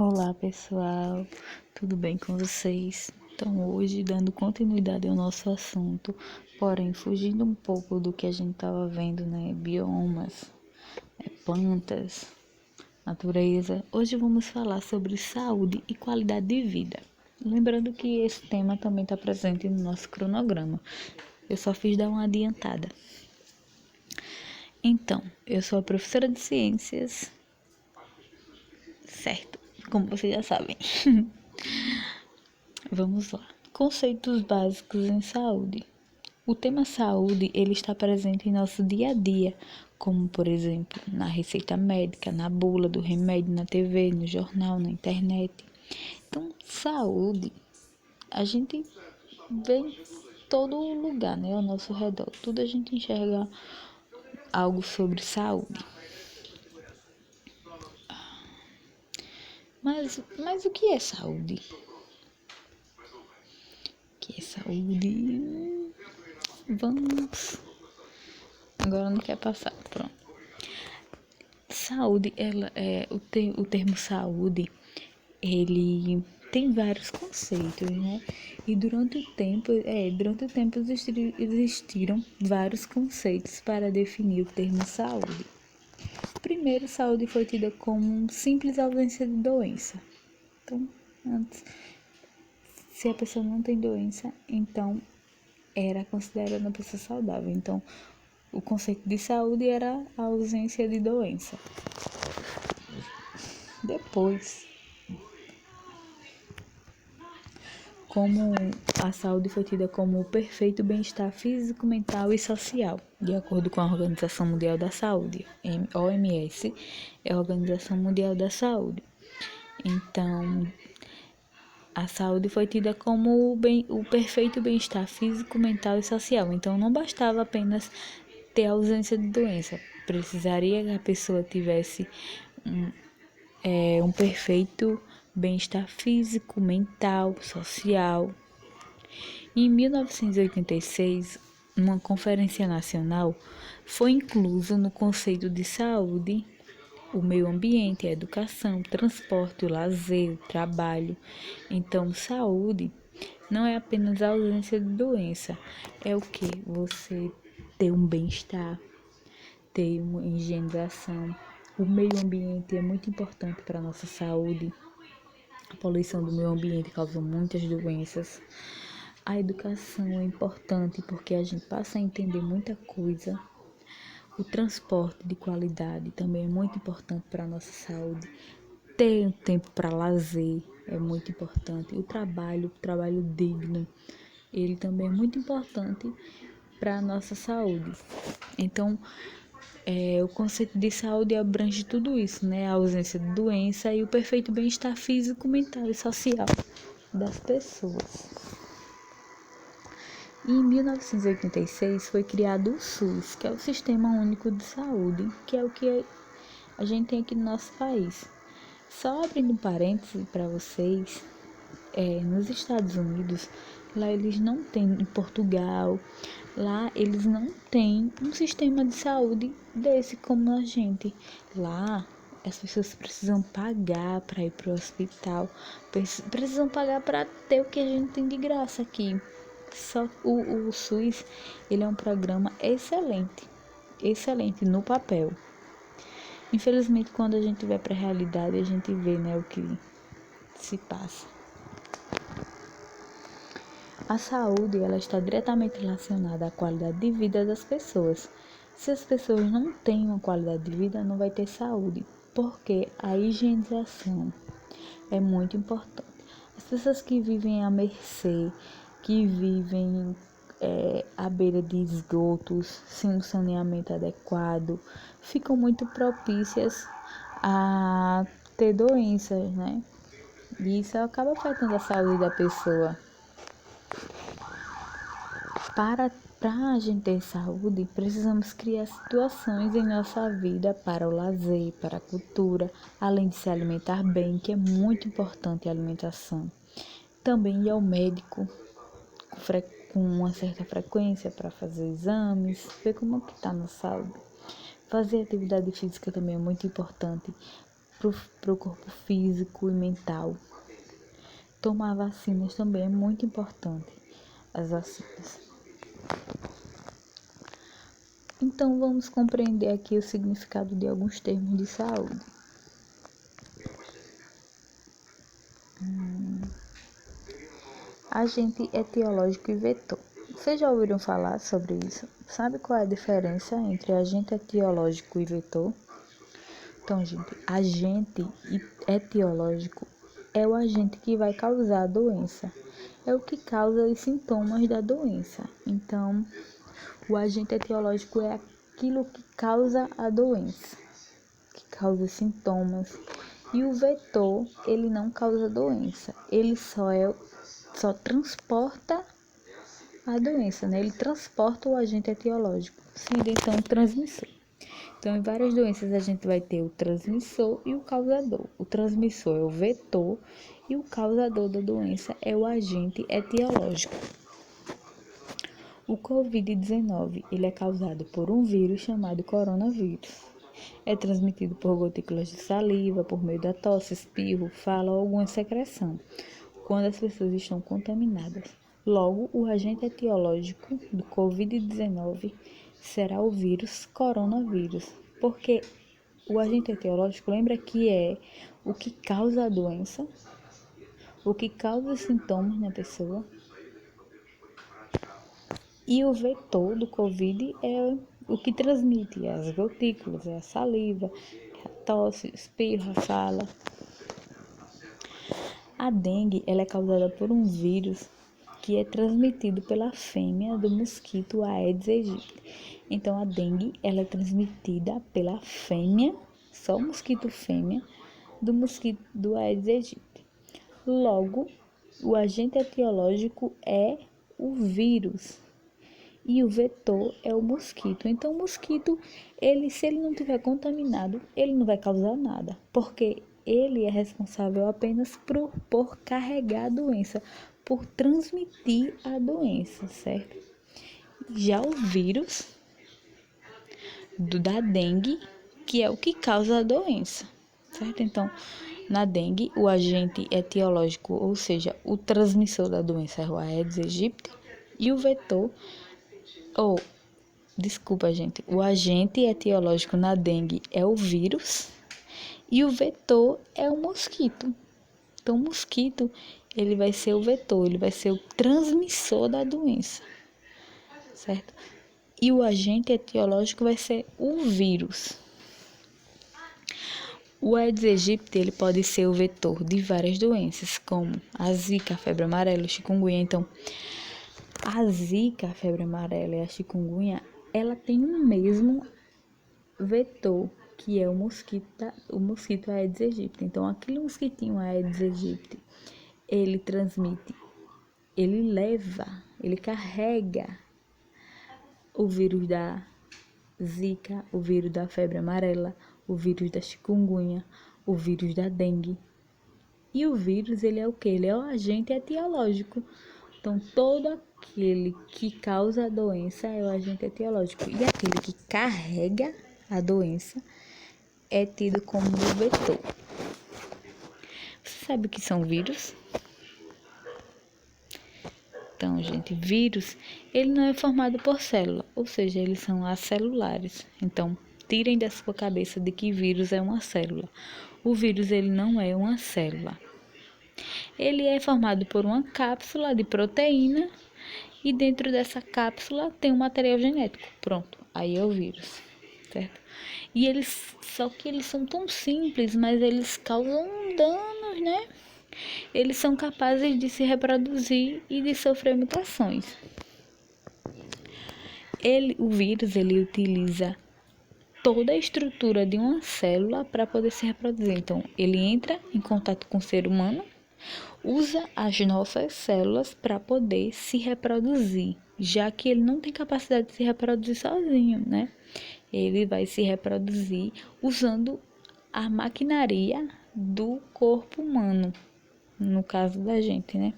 Olá pessoal, tudo bem com vocês? Então hoje dando continuidade ao nosso assunto, porém fugindo um pouco do que a gente estava vendo, né? Biomas, plantas, natureza. Hoje vamos falar sobre saúde e qualidade de vida. Lembrando que esse tema também está presente no nosso cronograma. Eu só fiz dar uma adiantada. Então, eu sou a professora de ciências, certo? Como vocês já sabem. Vamos lá. Conceitos básicos em saúde. O tema saúde, ele está presente em nosso dia a dia, como, por exemplo, na receita médica, na bula do remédio, na TV, no jornal, na internet. Então, saúde, a gente vê em todo lugar, né, ao nosso redor. Tudo a gente enxerga algo sobre saúde. Mas o que é saúde? O que é saúde? Vamos. Agora não quer passar, pronto. Saúde, o termo saúde, ele tem vários conceitos, né? E durante o tempo existiram vários conceitos para definir o termo saúde. Primeiro, saúde foi tida como simples ausência de doença. Então, antes, se a pessoa não tem doença, então era considerada uma pessoa saudável. Então, o conceito de saúde era a ausência de doença. Depois, como a saúde foi tida como o perfeito bem-estar físico, mental e social, de acordo com a Organização Mundial da Saúde, OMS, é a Organização Mundial da Saúde. Então, a saúde foi tida como o perfeito bem-estar físico, mental e social. Então, não bastava apenas ter ausência de doença, precisaria que a pessoa tivesse um perfeito bem-estar físico, mental, social. Em 1986, uma conferência nacional foi incluso no conceito de saúde o meio ambiente, a educação, o transporte, o lazer, o trabalho. Então, saúde não é apenas a ausência de doença, é o que? Você ter um bem-estar, ter uma higienização. O meio ambiente é muito importante para a nossa saúde. A poluição do meio ambiente causa muitas doenças. A educação é importante porque a gente passa a entender muita coisa. O transporte de qualidade também é muito importante para a nossa saúde. Ter um tempo para lazer é muito importante. O trabalho digno, ele também é muito importante para a nossa saúde. Então, o conceito de saúde abrange tudo isso, né? A ausência de doença e o perfeito bem-estar físico, mental e social das pessoas. Em 1986 foi criado o SUS, que é o Sistema Único de Saúde, que é o que a gente tem aqui no nosso país. Só abrindo parênteses para vocês, nos Estados Unidos, lá eles não têm, em Portugal, lá eles não têm um sistema de saúde desse como a gente. Lá as pessoas precisam pagar para ir para o hospital, precisam pagar para ter o que a gente tem de graça aqui. Só o SUS, ele é um programa excelente no papel. Infelizmente, quando a gente vai para a realidade, a gente vê, né, o que se passa. A saúde, ela está diretamente relacionada à qualidade de vida das pessoas. Se as pessoas não têm uma qualidade de vida, não vai ter saúde, porque a higienização é muito importante. As pessoas que vivem à mercê, que vivem à beira de esgotos, sem um saneamento adequado, ficam muito propícias a ter doenças, né? E isso acaba afetando a saúde da pessoa. Para a gente ter saúde, precisamos criar situações em nossa vida para o lazer, para a cultura, além de se alimentar bem, que é muito importante a alimentação. Também ir ao médico com uma certa frequência para fazer exames, ver como está a nossa saúde. Fazer atividade física também é muito importante para o corpo físico e mental. Tomar vacinas também é muito importante, as vacinas. Então, vamos compreender aqui o significado de alguns termos de saúde. Agente etiológico e vetor. Vocês já ouviram falar sobre isso? Sabe qual é a diferença entre agente etiológico e vetor? Então, gente, agente etiológico é o agente que vai causar a doença. É o que causa os sintomas da doença. Então, o agente etiológico é aquilo que causa a doença, que causa sintomas. E o vetor, ele não causa doença. Ele só transporta a doença, né? Ele transporta o agente etiológico, sendo então o transmissor. Então, em várias doenças a gente vai ter o transmissor e o causador. O transmissor é o vetor e o causador da doença é o agente etiológico. O Covid-19, ele é causado por um vírus chamado coronavírus. É transmitido por gotículas de saliva, por meio da tosse, espirro, fala ou alguma secreção, quando as pessoas estão contaminadas. Logo, o agente etiológico do Covid-19 será o vírus coronavírus, porque o agente etiológico, lembra que é o que causa a doença, o que causa os sintomas na pessoa, e o vetor do Covid é o que transmite as gotículas, é a saliva, a tosse, espirro, a fala. A dengue, ela é causada por um vírus que é transmitido pela fêmea do mosquito Aedes aegypti. Então, a dengue, ela é transmitida pela fêmea, só o mosquito fêmea, do mosquito do Aedes aegypti. Logo, o agente etiológico é o vírus e o vetor é o mosquito. Então, o mosquito, se ele não estiver contaminado, ele não vai causar nada, porque ele é responsável apenas por carregar a doença, por transmitir a doença, certo? Já o vírus da dengue, que é o que causa a doença, certo? Então, na dengue, o agente etiológico, ou seja, o transmissor da doença é o Aedes aegypti, e o vetor, desculpa, gente, o agente etiológico na dengue é o vírus e o vetor é o mosquito. Então, o mosquito, ele vai ser o vetor, ele vai ser o transmissor da doença, certo? E o agente etiológico vai ser o vírus. O Aedes aegypti, ele pode ser o vetor de várias doenças, como a zika, a febre amarela, o chikungunya. Então, a zika, a febre amarela e a chikungunya, ela tem o mesmo vetor, que é o mosquito Aedes aegypti. Então, aquele mosquitinho Aedes aegypti, ele transmite, ele carrega o vírus da zika, o vírus da febre amarela, o vírus da chikungunya, o vírus da dengue. E o vírus, ele é o quê? Ele é o agente etiológico. Então, todo aquele que causa a doença é o agente etiológico. E aquele que carrega a doença é tido como vetor. Você sabe o que são vírus? Então, gente, vírus, ele não é formado por célula, ou seja, eles são acelulares. Então, tirem da sua cabeça de que vírus é uma célula. O vírus, ele não é uma célula. Ele é formado por uma cápsula de proteína e dentro dessa cápsula tem um material genético. Pronto, aí é o vírus, certo? E só que eles são tão simples, mas eles causam danos, né? Eles são capazes de se reproduzir e de sofrer mutações. O vírus, ele utiliza toda a estrutura de uma célula para poder se reproduzir. Então, ele entra em contato com o ser humano, usa as nossas células para poder se reproduzir, já que ele não tem capacidade de se reproduzir sozinho, né? Ele vai se reproduzir usando a maquinaria do corpo humano, no caso da gente, né?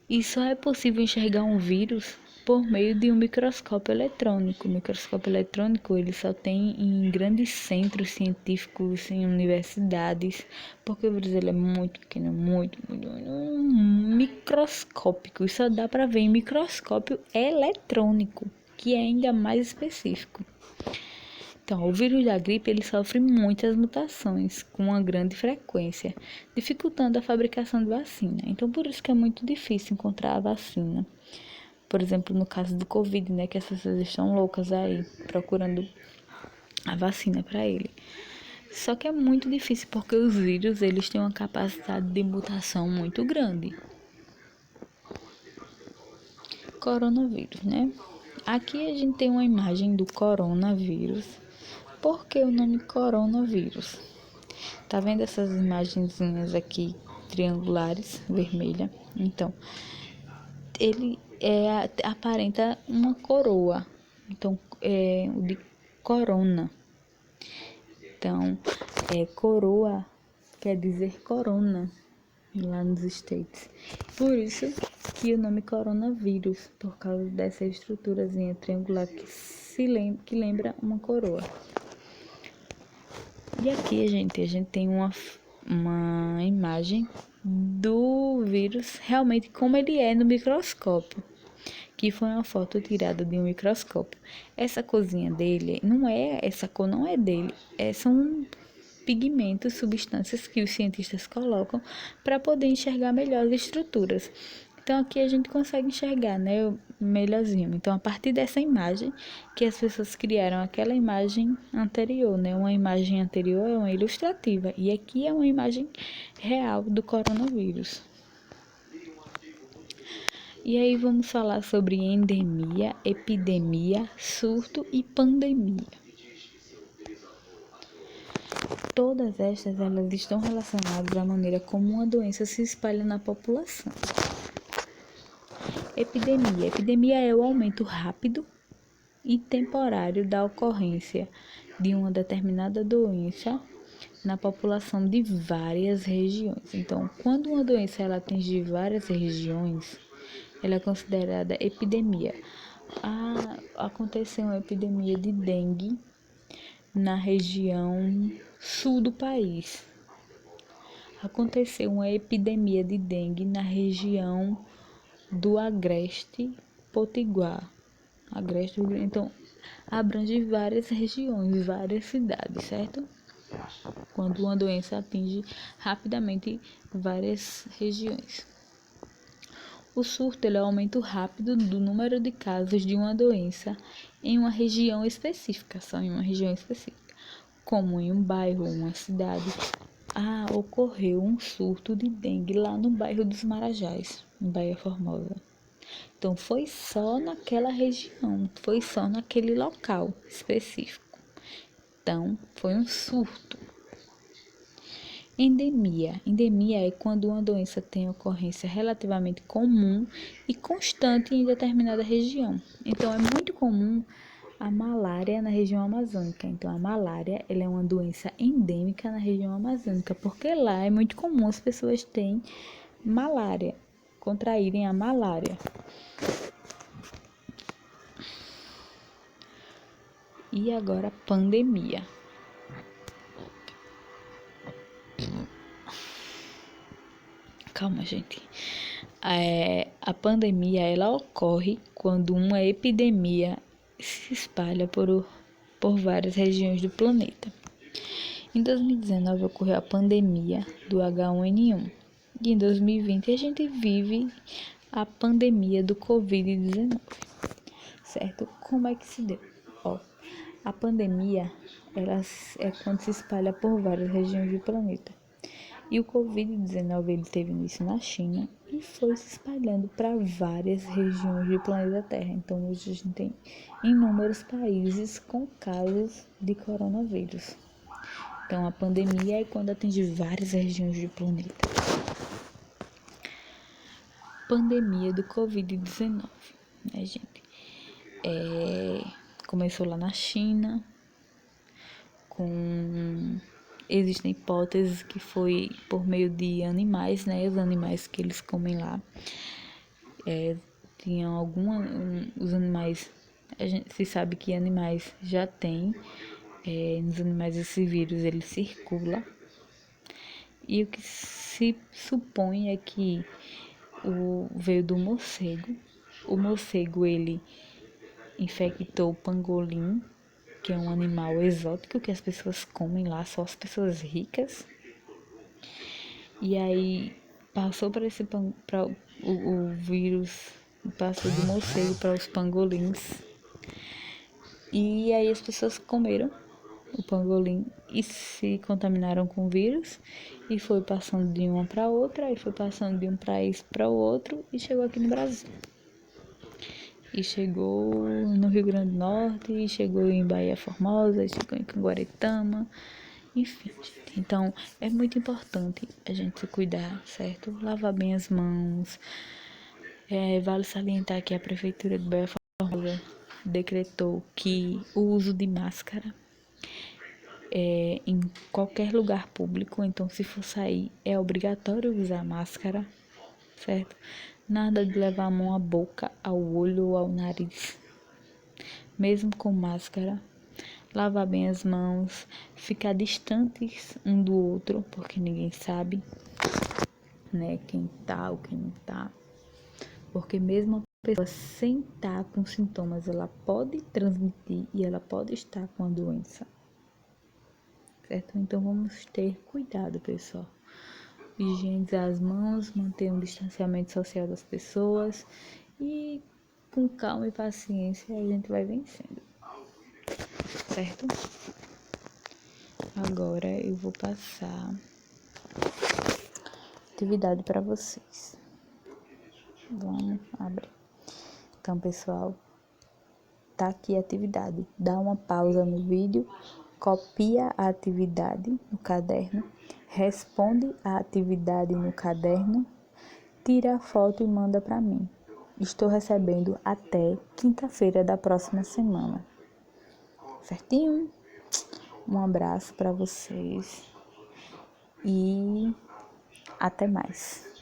E só é possível enxergar um vírus por meio de um microscópio eletrônico. O microscópio eletrônico ele só tem em grandes centros científicos, em universidades, porque o vírus ele é muito pequeno, muito microscópico. E só dá para ver em microscópio eletrônico, que é ainda mais específico. Então, o vírus da gripe ele sofre muitas mutações com uma grande frequência, dificultando a fabricação de vacina. Então, por isso que é muito difícil encontrar a vacina. Por exemplo, no caso do Covid, né, que as pessoas estão loucas aí procurando a vacina para ele. Só que é muito difícil porque os vírus eles têm uma capacidade de mutação muito grande. Coronavírus, né? Aqui a gente tem uma imagem do coronavírus. Por que o nome coronavírus? Tá vendo essas imagenzinhas aqui triangulares, vermelha? Então, ele aparenta uma coroa. Então, é o de corona. Então, coroa quer dizer corona lá nos States. Por isso que o nome coronavírus, por causa dessa estruturazinha triangular que lembra uma coroa. E aqui, a gente tem uma imagem do vírus realmente como ele é no microscópio, que foi uma foto tirada de um microscópio. Essa corzinha dele essa cor não é dele, são pigmentos, substâncias que os cientistas colocam para poder enxergar melhor as estruturas. Então aqui a gente consegue enxergar, né, melhorzinho. Então a partir dessa imagem que as pessoas criaram aquela imagem anterior, né, uma imagem anterior é uma ilustrativa e aqui é uma imagem real do coronavírus. E aí vamos falar sobre endemia, epidemia, surto e pandemia. Todas estas elas estão relacionadas à maneira como uma doença se espalha na população. Epidemia. Epidemia é o aumento rápido e temporário da ocorrência de uma determinada doença na população de várias regiões. Então, quando uma doença ela atinge várias regiões, ela é considerada epidemia. Aconteceu uma epidemia de dengue na região sul do país. Aconteceu uma epidemia de dengue na região do Agreste Potiguar. Então, abrange várias regiões, várias cidades, certo? Quando uma doença atinge rapidamente várias regiões. O surto é o aumento rápido do número de casos de uma doença em uma região específica, só em uma região específica, como em um bairro ou uma cidade. Ocorreu um surto de dengue lá no bairro dos Marajás, em Baía Formosa. Então, foi só naquela região, foi só naquele local específico. Então, foi um surto. Endemia. Endemia é quando uma doença tem ocorrência relativamente comum e constante em determinada região. Então, é muito comum a malária na região amazônica. Então, a malária ela é uma doença endêmica na região amazônica, porque lá é muito comum as pessoas terem malária, contraírem a malária. E agora, pandemia. Calma, gente. A pandemia ela ocorre quando uma epidemia se espalha por várias regiões do planeta. Em 2019 ocorreu a pandemia do H1N1 e em 2020 a gente vive a pandemia do Covid-19, certo? Como é que se deu? A pandemia ela é quando se espalha por várias regiões do planeta. E o Covid-19 ele teve início na China e foi se espalhando para várias regiões do planeta Terra. Então, hoje a gente tem inúmeros países com casos de coronavírus. Então, a pandemia é quando atinge várias regiões do planeta. Pandemia do Covid-19, né, gente? Começou lá na China, existem hipóteses que foi por meio de animais, né? Os animais que eles comem lá. tinham os animais, a gente se sabe que animais já tem, nos animais esse vírus ele circula, e o que se supõe é que veio do morcego. O morcego ele infectou o pangolim, que é um animal exótico que as pessoas comem lá, só as pessoas ricas. E aí passou para o vírus, passou do morcego para os pangolins. E aí as pessoas comeram o pangolim e se contaminaram com o vírus, e foi passando de uma para outra, e foi passando de um país para o outro, e chegou aqui no Brasil. E chegou no Rio Grande do Norte, e chegou em Bahia Formosa, e chegou em Guaretama, enfim, gente. Então, é muito importante a gente se cuidar, certo? Lavar bem as mãos. Vale salientar que a Prefeitura de Bahia Formosa decretou que o uso de máscara em qualquer lugar público, então se for sair é obrigatório usar máscara, certo? Nada de levar a mão à boca, ao olho ou ao nariz, mesmo com máscara. Lavar bem as mãos, ficar distantes um do outro, porque ninguém sabe, né, quem tá ou quem não tá. Porque mesmo a pessoa sem estar com sintomas, ela pode transmitir e ela pode estar com a doença. Certo? Então vamos ter cuidado, pessoal. Higienizar as mãos, manter um distanciamento social das pessoas e com calma e paciência a gente vai vencendo. Certo? Agora eu vou passar atividade para vocês. Vamos abrir. Então, pessoal, tá aqui a atividade. Dá uma pausa no vídeo, copia a atividade no caderno, responde a atividade no caderno, tira a foto e manda para mim. Estou recebendo até quinta-feira da próxima semana. Certinho? Um abraço para vocês e até mais.